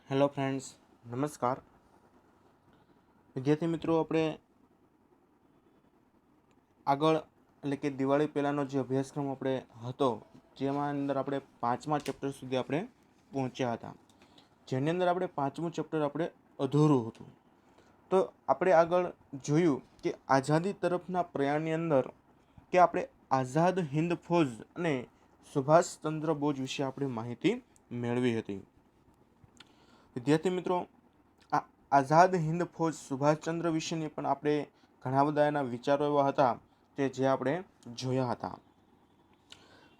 Hello friends, નમસ્કાર. વિદ્યાર્થી મિત્રો, આપણે આગળ એટલે કે દિવાળી પહેલાંનો જે અભ્યાસક્રમ આપણે હતો, જેમાં અંદર આપણે 5મા ચેપ્ટર સુધી આપણે પહોંચ્યા હતા, જેની અંદર આપણે 5મું ચેપ્ટર આપણે અધૂરું હતું. તો આપણે આગળ જોયું કે આઝાદી તરફના પ્રયાણની અંદર કે આપણે આઝાદ હિન્દ ફૌજ અને સુભાષચંદ્ર બોઝ વિશે આપણે માહિતી મેળવી હતી. વિદ્યાર્થી મિત્રો, આ આઝાદ હિન્દ ફૌજ સુભાષચંદ્ર વિશેની પણ આપણે ઘણા બધા એના વિચારો એવા હતા કે જે આપણે જોયા હતા.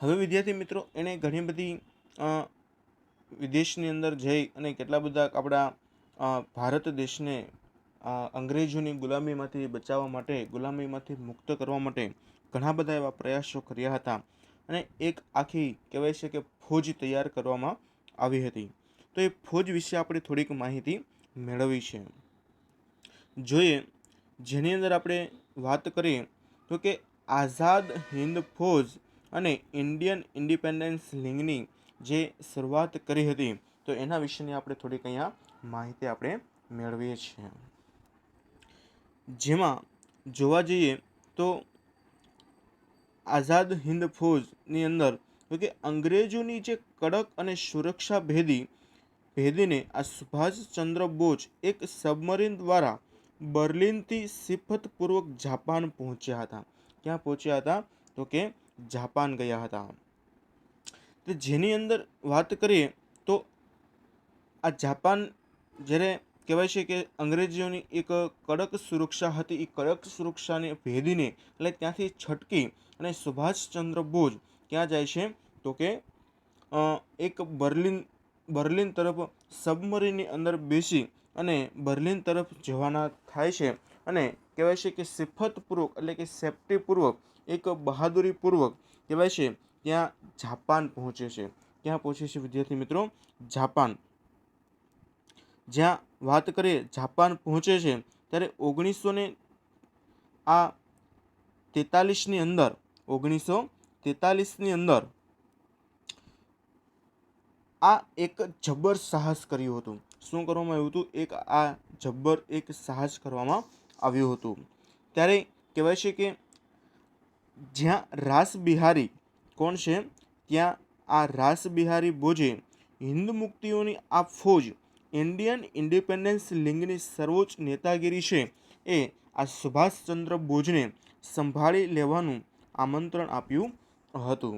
હવે વિદ્યાર્થી મિત્રો, એણે ઘણી બધી વિદેશની અંદર જઈ અને કેટલા બધા આપણા ભારત દેશને અંગ્રેજોની ગુલામીમાંથી બચાવવા માટે, ગુલામીમાંથી મુક્ત કરવા માટે ઘણા બધા એવા પ્રયાસો કર્યા હતા અને એક આખી કહેવાય છે કે ફૌજ તૈયાર કરવામાં આવી હતી. તો એ ફૌજ વિશે આપણે થોડીક માહિતી મેળવી છે. જોઈએ, જેની અંદર આપણે વાત કરીએ તો કે આઝાદ હિન્દ ફૌજ અને ઇન્ડિયન ઇન્ડિપેન્ડન્સ લીગની જે શરૂઆત કરી હતી, તો એના વિશેની આપણે થોડીક અહીંયા માહિતી આપણે મેળવીએ છીએ. જેમાં જોવા જઈએ તો આઝાદ હિન્દ ફૌજની અંદર તો કે અંગ્રેજોની જે કડક અને સુરક્ષા ભેદીને આ સુભાષચંદ્ર બોઝ એક સબમરીન દ્વારા બર્લિનથી સિફતપૂર્વક જાપાન પહોંચ્યા હતા. ક્યાં પહોંચ્યા હતા? તો કે જાપાન ગયા હતા. તો જેની અંદર વાત કરીએ તો આ જાપાન જ્યારે કહેવાય છે કે અંગ્રેજીઓની એક કડક સુરક્ષા હતી, એ કડક સુરક્ષાને ભેદીને એટલે ત્યાંથી છટકી અને સુભાષચંદ્ર બોઝ ક્યાં જાય છે? તો કે એક બર્લિન તરફ સબમરીનની અંદર બેસી અને બર્લિન તરફ જવાના થાય છે અને કહેવાય છે કે સિફતપૂર્વક એટલે કે સેફ્ટીપૂર્વક, એક બહાદુરીપૂર્વક કહેવાય છે ત્યાં જાપાન પહોંચે છે. ક્યાં પહોંચે છે વિદ્યાર્થી મિત્રો? જાપાન. જ્યાં વાત કરીએ જાપાન પહોંચે છે ત્યારે 1943ની અંદર આ એક જબ્બર સાહસ કર્યું હતું. શું કરવામાં આવ્યું હતું? એક સાહસ કરવામાં આવ્યું હતું. ત્યારે કહેવાય છે કે જ્યાં રાસબિહારી કોણ છે? ત્યાં આ રાસબિહારી બોઝે હિન્દ મુક્તિઓની આ ફૌજ ઇન્ડિયન ઇન્ડિપેન્ડન્સ લીગની સર્વોચ્ચ નેતાગીરી છે એ આ સુભાષચંદ્ર બોઝને સંભાળી લેવાનું આમંત્રણ આપ્યું હતું.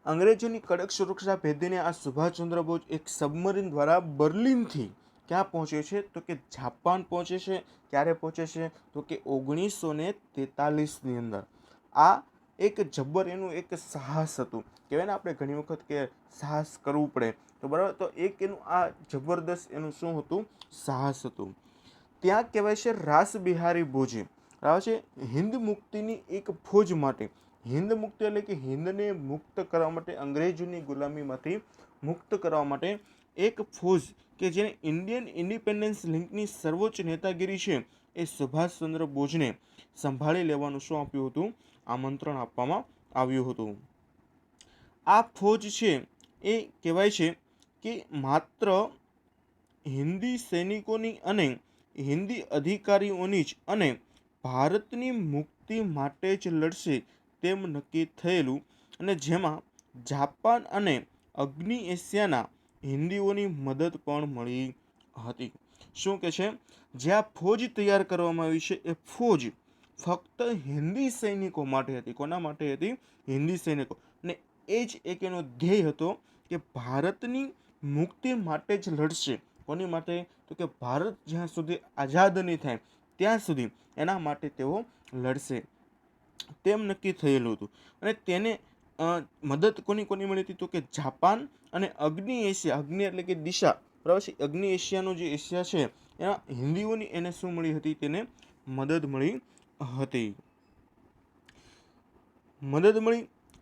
અંગ્રેજોની કડક સુરક્ષા ભેદીને આ સુભાષચંદ્ર બોઝ એક સબમરીન દ્વારા બર્લિનથી ક્યાં પહોંચે છે? તો કે જાપાન પહોંચે છે. ક્યારે પહોંચે છે? તો કે 1943ની અંદર. આ એક જબ્બર એનું એક સાહસ હતું. કહેવાય ને આપણે ઘણી વખત કે સાહસ કરવું પડે, તો બરાબર, તો એક એનું આ જબરદસ્ત એનું શું હતું? સાહસ હતું. ત્યાં કહેવાય છે રાસબિહારી બોઝે બરાબર છે હિન્દ મુક્તિની એક ફૌજ માટે, હિન્દ મુક્તિ એટલે કે હિન્દને મુક્ત કરવા માટે, અંગ્રેજોની ગુલામીમાંથી મુક્ત કરવા માટે એક ફૌજ કે જેને ઇન્ડિયન ઇન્ડિપેન્ડન્સ લીગની સર્વોચ્ચ નેતાગીરી છે એ સુભાષચંદ્ર બોઝને સંભાળી લેવાનું શું આપ્યું હતું? આમંત્રણ આપવામાં આવ્યું હતું. આ ફૌજ છે એ કહેવાય છે કે માત્ર હિન્દી સૈનિકોની અને હિન્દી અધિકારીઓની જ અને ભારતની મુક્તિ માટે જ લડશે તેમ નક્કી થયેલું, અને જેમાં જાપાન અને અગ્નિ એશિયાના હિન્દીઓની મદદ પણ મળી હતી. શું કે છે? જે આ ફૌજ તૈયાર કરવામાં આવી છે એ ફૌજ ફક્ત હિન્દી સૈનિકો માટે હતી. કોના માટે હતી? હિન્દી સૈનિકો. અને એ જ એક એનો ધ્યેય હતો કે ભારતની મુક્તિ માટે જ લડશે. કોની માટે? તો કે ભારત જ્યાં સુધી આઝાદ નહીં થાય ત્યાં સુધી એના માટે તેઓ લડશે તેમ નક્કી થયેલું હતું. અને તેને મદદ કોની મળી હતી? તો કે જાપાન અને અગ્નિ એશિયા, અગ્નિ એટલે કે દિશા, બરાબર છે, અગ્નિ એશિયાનો જે એશિયા છે એના હિન્દીઓની એને શું મળી હતી? તેને મદદ મળી હતી.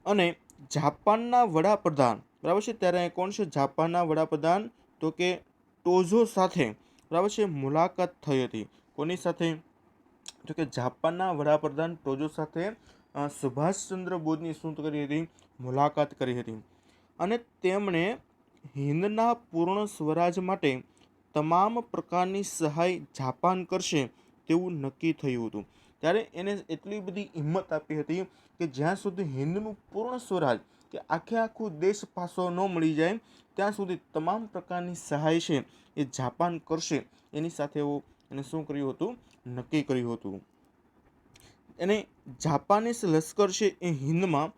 અને જાપાનના વડાપ્રધાન, બરાબર છે, ત્યારે કોણ છે જાપાનના વડાપ્રધાન? તો કે ટોઝો સાથે, બરાબર છે, મુલાકાત થઈ હતી. કોની સાથે? તો કે જાપાનના વડાપ્રધાન ટોઝો સાથે સુભાષચંદ્ર બોઝની શું કરી હતી? મુલાકાત કરી હતી. અને તેમણે હિંદના પૂર્ણ સ્વરાજ માટે તમામ પ્રકારની સહાય જાપાન કરશે તેવું નક્કી થયું હતું. ત્યારે એને એટલી બધી હિંમત આપી હતી કે જ્યાં સુધી હિંદનું પૂર્ણ સ્વરાજ કે આખું દેશ પાસો ન મળી જાય ત્યાં સુધી તમામ પ્રકારની સહાય છે એ જાપાન કરશે એની સાથે એને શું કર્યું હતું, નક્કી કર્યું હતું. એને જાપાનીઝ લશ્કર છે એ હિંદમાં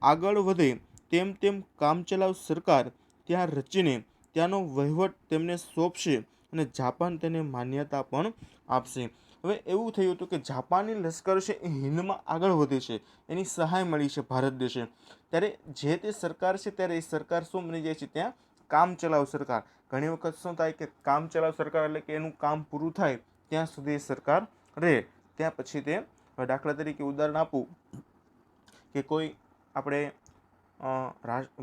આગળ વધે તેમ તેમ કામચલાઉ સરકાર ત્યાં રચીને ત્યાંનો વહીવટ તેમને સોંપશે અને જાપાન તેને માન્યતા પણ આપશે. હવે એવું થયું હતું કે જાપાની લશ્કર છે એ હિંદમાં આગળ વધે છે, એની સહાય મળી છે ભારત દેશે. ત્યારે જે તે સરકાર છે ત્યારે એ સરકાર શું બની જાય છે, ત્યાં કામચલાઉ સરકાર. ઘણી વખત શું થાય કે કામચલાઉ સરકાર એટલે કે એનું કામ પૂરું થાય ત્યાં સુધી એ સરકાર રહે, ત્યાં પછી તે દાખલા તરીકે ઉદાહરણ આપું કે કોઈ આપણે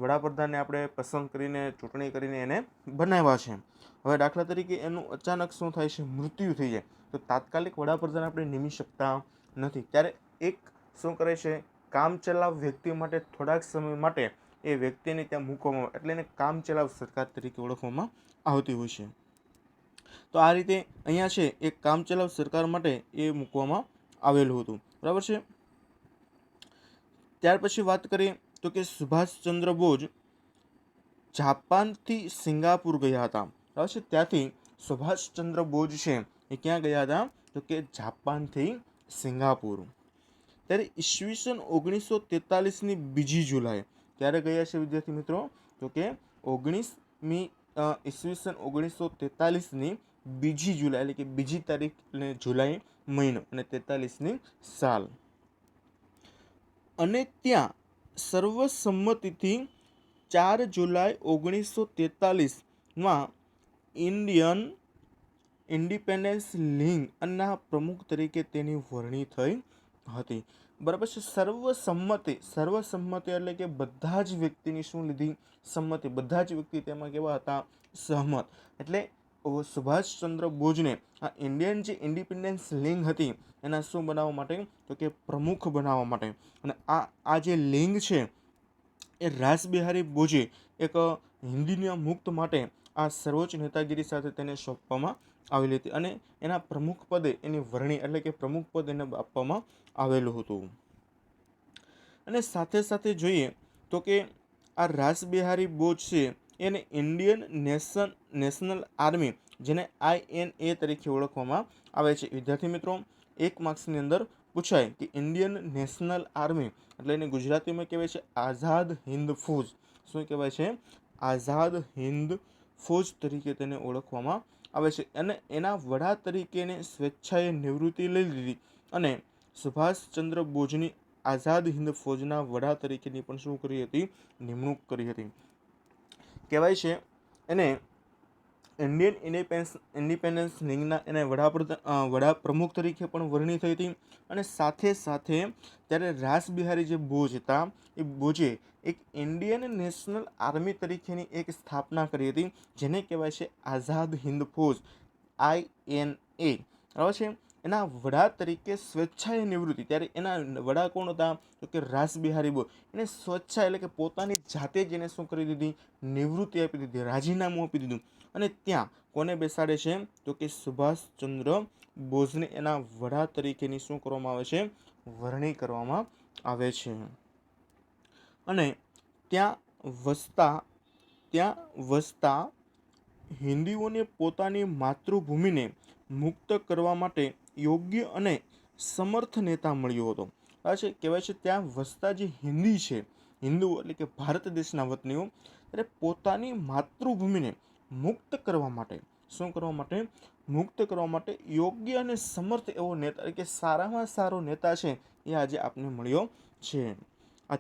વડાપ્રધાનને આપણે પસંદ કરીને ચૂંટણી કરીને એને બનાવ્યા છે. હવે દાખલા તરીકે એનું અચાનક શું થાય છે, મૃત્યુ થઈ જાય તો તાત્કાલિક વડાપ્રધાન આપણે નિમી શકતા નથી. ત્યારે એક શું કરે છે, કામચલાઉ વ્યક્તિ માટે થોડાક સમય માટે એ વ્યક્તિને ત્યાં મૂકવામાં આવે એટલે એને કામચલાઉ સરકાર તરીકે ઓળખવામાં આવતી હોય છે. તો આ રીતે અહીંયા છે એ કામચલાઉ સરકાર માટે એ મૂકવામાં આવેલું હતું. બરાબર છે. ત્યાર પછી વાત કરીએ તો કે સુભાષચંદ્ર બોઝ જાપાનથી સિંગાપુર ગયા હતા. બરાબર છે. ત્યાંથી સુભાષચંદ્ર બોઝ છે એ ક્યાં ગયા હતા, તો કે જાપાનથી સિંગાપુર. ત્યારે ઈસવીસન 1943ની 2 જુલાઈ ક્યારે ગયા છે વિદ્યાર્થી મિત્રો, તો કે ઈસવીસન 1943ની 2 જુલાઈ એટલે કે 2 તારીખ એટલે જુલાઈ મહિનો અને 43ની સાલ. અને ત્યાં સર્વસંમતિથી 4 જુલાઈ 1943માં ઇન્ડિયન ઇન્ડિપેન્ડન્સ લીગ ના પ્રમુખ તરીકે તેની વરણી થઈ હતી. બરાબર છે. સર્વસંમતિ એટલે કે બધા જ વ્યક્તિની શું લીધી, સંમતિ. બધા જ વ્યક્તિ તેમાં કેવા હતા, સહમત. એટલે સુભાષચંદ્ર બોઝને આ ઇન્ડિયન જે ઇન્ડિપેન્ડન્સ લીગ હતી એના શું બનાવવા માટે, તો કે પ્રમુખ બનાવવા માટે. અને આ જે લીગ છે એ રાસબિહારી બોઝે એક હિન્દીના મુક્ત માટે આ સર્વોચ્ચ નેતાગીરી સાથે તેને સોંપવામાં આવેલી હતી અને એના પ્રમુખ પદે એની વરણી એટલે કે પ્રમુખ પદ એને આપવામાં આવેલું હતું. અને સાથે સાથે જોઈએ તો કે આ રાસબિહારી બોઝ છે એને ઇન્ડિયન નેશનલ આર્મી જેને INA તરીકે ઓળખવામાં આવે છે. વિદ્યાર્થી મિત્રો, 1 માર્ક્સની અંદર પૂછાય કે ઇન્ડિયન નેશનલ આર્મી એટલે એને ગુજરાતીમાં કહેવાય છે આઝાદ હિન્દ ફૌજ. શું કહેવાય છે, આઝાદ હિન્દ ફૌજ તરીકે તેને ઓળખવામાં આવે છે. અને એના વડા તરીકે એને સ્વેચ્છાએ નિવૃત્તિ લઈ લીધી અને સુભાષચંદ્ર બોઝની આઝાદ હિન્દ ફૌજના વડા તરીકેની પણ શું કરી હતી, નિમણૂક કરી હતી. કહેવાય છે એને ઇન્ડિયન ઇન્ડિપેન્ડન્સ લીગના એને વડા પ્રમુખ તરીકે પણ વરણી થઈ હતી. અને સાથે સાથે ત્યારે રાસબિહારી જે બોઝ હતા એ બોઝે એક ઇન્ડિયન નેશનલ આર્મી તરીકેની એક સ્થાપના કરી હતી જેને કહેવાય છે આઝાદ હિન્દ ફૌજ INA. બરાબર છે. એના વડા તરીકે સ્વેચ્છાએ નિવૃત્તિ. ત્યારે એના વડા કોણ હતા, તો કે રાસબિહારી બોઝ. એને સ્વેચ્છા એટલે કે પોતાની જાતે જ એને શું કરી દીધી, નિવૃત્તિ આપી દીધી, રાજીનામું આપી દીધું. અને ત્યાં કોને બેસાડે છે, તો કે સુભાષચંદ્ર બોઝને એના વડા તરીકેની શું કરવામાં આવે છે, વરણી કરવામાં આવે છે. અને ત્યાં વસતા હિન્દુઓને પોતાની માતૃભૂમિને મુક્ત કરવા માટે યોગ્ય અને સમર્થ નેતા મળ્યો હતો. આ છે કહેવાય છે ત્યાં વસતા જે હિન્દુઓ એટલે કે ભારત દેશના વતનીઓ ત્યારે પોતાની માતૃભૂમિને મુક્ત કરવા માટે શું કરવા માટે, મુક્ત કરવા માટે યોગ્ય અને સમર્થ એવો નેતા એટલે કે સારામાં સારો નેતા છે એ આજે આપને મળ્યો છે.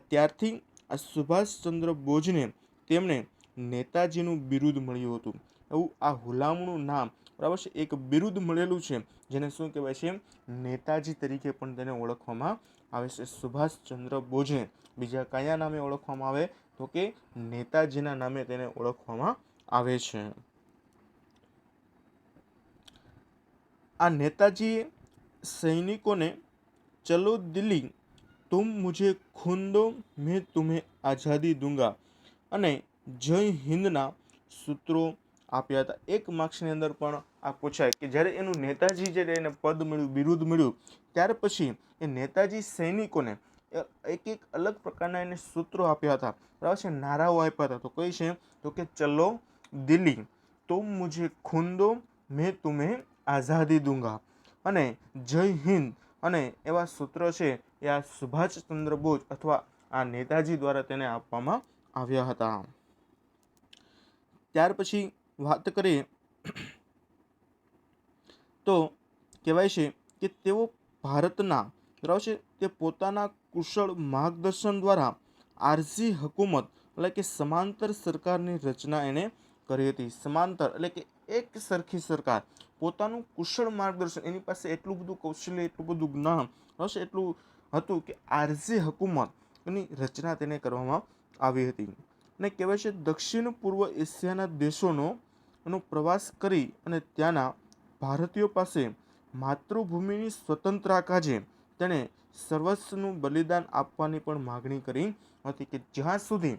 ત્યારથી આ સુભાષચંદ્ર બોઝને તેમને નેતાજીનું બિરુદ મળ્યું હતું. એવું આ હુલામણું નામ, બરાબર છે, એક બિરુદ મળેલું છે જેને શું કહેવાય છે, નેતાજી તરીકે પણ તેને ઓળખવામાં આવે છે. સુભાષચંદ્ર બોઝને બીજા કયા નામે ઓળખવામાં આવે, તો કે નેતાજીના નામે તેને ઓળખવામાં આવે છે. આ નેતાજીએ સૈનિકોને ચલો દિલ્હી તુમ મુझे खून दो मैं तुम्हें आज़ादी दूंगा અને જય હિન્દના સૂત્રો આપ્યા હતા. એક માર્ક્સની અંદર પણ આ પૂછાય કે જ્યારે એનું નેતાજી જે એને પદ મળ્યું, બિરુદ મળ્યું, ત્યાર પછી એ નેતાજી સૈનિકોને એક એક અલગ પ્રકારના એને સૂત્રો આપ્યા હતા, બરાબર છે, નારાઓ આપ્યા હતા. તો કઈ છે? તો કે ચલો દિલ્હી, તુમ મુझे खून दो, मैं तुम्हें आज़ादी दूंगा, અને જય હિન્દ, અને એવા સૂત્ર છે એ આ સુભાષચંદ્ર બોઝ અથવા આ નેતાજી દ્વારા તેને આપવામાં આવ્યા હતા. ત્યાર પછી વાત કરીએ તો કહેવાય છે કે તેઓ ભારતના, બરાબર છે, તે પોતાના કુશળ માર્ગદર્શન દ્વારા આરઝી હકુમત એટલે કે સમાંતર સરકારની રચના એને કરી હતી. સમાંતર એટલે કે એક સરખી સરકાર, પોતાનું કુશળ માર્ગદર્શન, એની પાસે એટલું બધું કૌશલ્ય, એટલું બધું જ્ઞાન હશે, એટલું હતું કે આરઝી હકુમતની રચના તેને કરવામાં આવી હતી. અને કહેવાય છે દક્ષિણ પૂર્વ એશિયાના દેશોનો પ્રવાસ કરી અને ત્યાંના ભારતીયો પાસે માતૃભૂમિની સ્વતંત્રતા કાજે તેણે સર્વસ્વનું બલિદાન આપવાની પણ માગણી કરી હતી કે જ્યાં સુધી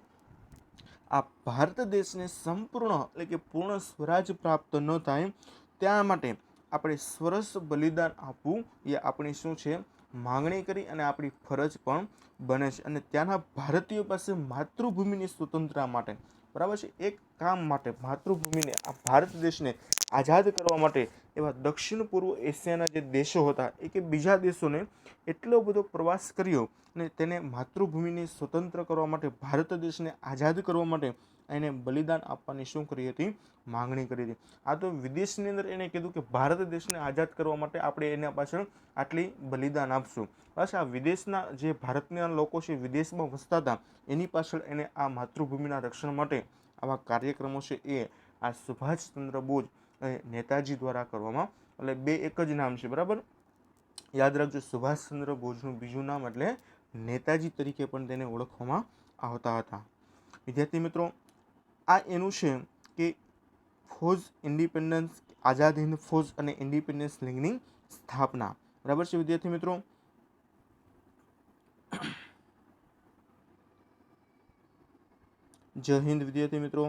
આ ભારત દેશને સંપૂર્ણ એટલે કે પૂર્ણ સ્વરાજ પ્રાપ્ત ન થાય ત્યાં માટે આપણે સર્વસ્વ બલિદાન આપવું એ આપણી શું છે? માંગણી કરી, અને આપણી ફરજ પણ બને છે. અને ત્યાંના ભારતીયો પાસે માતૃભૂમિની સ્વતંત્રતા માટે, બરાબર છે, એક કામ માટે માતૃભૂમિને, આ ભારત દેશને આઝાદ કરવા માટે એવા દક્ષિણ પૂર્વ એશિયાના જે દેશો હતા એ કે બીજા દેશોને એટલો બધો પ્રવાસ કર્યો અને તેને માતૃભૂમિને સ્વતંત્ર કરવા માટે, ભારત દેશને આઝાદ કરવા માટે એને બલિદાન આપવાની શું કરી હતી? માંગણી કરી હતી. આ તો વિદેશની અંદર એને કીધું કે ભારત દેશને આઝાદ કરવા માટે આપણે એના પાછળ આટલી બલિદાન આપશું. બસ આ વિદેશના જે ભારતના લોકો છે, વિદેશમાં વસતા હતા, એની પાછળ એને આ માતૃભૂમિના રક્ષણ માટે આવા કાર્યક્રમો છે એ આ સુભાષચંદ્ર બોઝ નેતાજી દ્વારા કરવામાં, એટલે બે એક જ નામ છે, બરાબર, યાદ રાખજો. સુભાષચંદ્ર બોઝનું બીજું નામ એટલે નેતાજી તરીકે પણ તેને ઓળખવામાં આવતા હતા. વિદ્યાર્થી મિત્રો, આ એનું છે કે ફૌજ ઇન્ડિપેન્ડન્સ, આઝાદ હિન્દ ફૌજ અને ઇન્ડિપેન્ડન્સ લીગની સ્થાપના, બરાબર છે વિદ્યાર્થી મિત્રો. જય હિન્દ વિદ્યાર્થી મિત્રો.